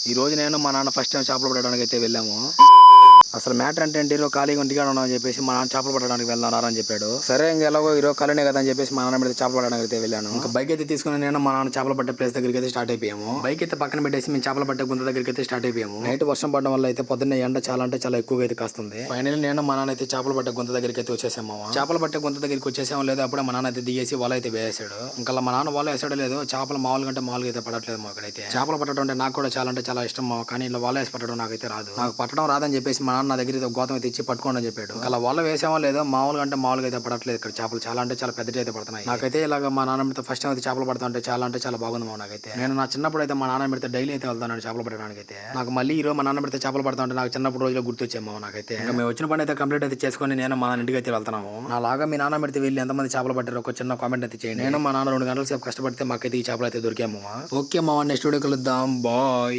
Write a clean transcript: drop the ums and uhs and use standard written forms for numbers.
ఈ రోజు నేను మా నాన్న ఫస్ట్ టైం చేపలు పట్టడానికి అయితే వెళ్ళాము. అసలు మ్యాటర్ అంటే ఈరోజు ఖాళీగా ఇంటికాడ ఉన్నామని చెప్పేసి మా నాన్న చేపలు పట్టడానికి వెళ్దాం అని చెప్పాడు. సరే ఇంక ఎలాగో ఈరోజు ఖాళీనే కదా అని చెప్పేసి మా నాన్న మీద చేపలు పట్టడానికి అయితే వెళ్ళాను. ఇంకా బైక్ అయితే తీసుకుని నేను మా నాన్న చేపలు పట్టే ప్లేస్ దగ్గరికి అయితే స్టార్ట్ అయిపోయాము. బైక్ అయితే పక్కన పెట్టేసి మేము చేపలు పట్టే గుంత దగ్గరికి అయితే స్టార్ట్ అయిపోయాము. నైట్ వర్షం పడడం వల్ల అయితే పొద్దున్న ఎండ చాలా అంటే చాలా ఎక్కువగా అయితే కాస్తుంది. ఫైనల్ నేను మా నాన్న అయితే చేపలు పట్టే గుంత దగ్గరికి అయితే వచ్చేసాము. చేపలు పట్టే గుంత దగ్గరికి వచ్చేసాము లేదు అప్పుడే మా నాన్న అయితే దిగేసి వల అయితే వేసాడు. ఇంకా మా నాన్న వల వేసాడు లేదు చేపలు మామూలుగా అంటే మామూలుగా అయితే పడట్లేదు మాకైతే. చేపలు పట్టడం అంటే నాకు కూడా చాలా అంటే చాలా ఇష్టం. కానీ ఇలా వల వేసి పట్టడం నాకైతే రాదు. నాకు పట్టడం రాదని చెప్పేసి మా నాన్న నా దగ్గర గోతం తెచ్చి పట్టుకోండి అని చెప్పాడు. అలా వల్ల వేసామో లేదో మామూలుగా అంటే మామూలుగా అయితే పడట్లేదు. ఇక్కడ చేపలు చాలా అంటే చాలా పెద్దటి అయితే పడుతున్నాయి. నాకైతే ఇలాగ మా నాన్న ఫస్ట్ టైం అయితే చేపలు పడతా అంటే చాలా బాగుంది నాకైతే. నేను నా చిన్నప్పుడు అయితే మా నాన్న పెడితే డైలీ అయితే వెళ్తాను చేపలు పట్టడానికి అయితే. నాకు మళ్ళీ ఈ రోజు మా నాన్న పెడితే చేపలు పడతా ఉంటే నాకు చిన్నప్పుడు రోజులు గుర్తొచ్చేమో నాకైతే. ఇంకా మేము వచ్చిన పని అయితే కంప్లీట్ అయితే చేసుకొని నేను మా నాన్న ఇంటికి అయితే వెళ్తున్నాము. నాలాగా మీ నాన్న పెడితే వెళ్ళి ఎంతమంది చేపలు పట్టారు ఒక చిన్న కామెంట్ అయితే చేయండి. నేను మా నాన్న 2 గంటల సేపు కష్టపడితే మాకైతే ఈ చేపలు అయితే దొరికాము. ఓకే మామ, నెక్స్ట్ వీడియో కలుద్దాం. బాయ్.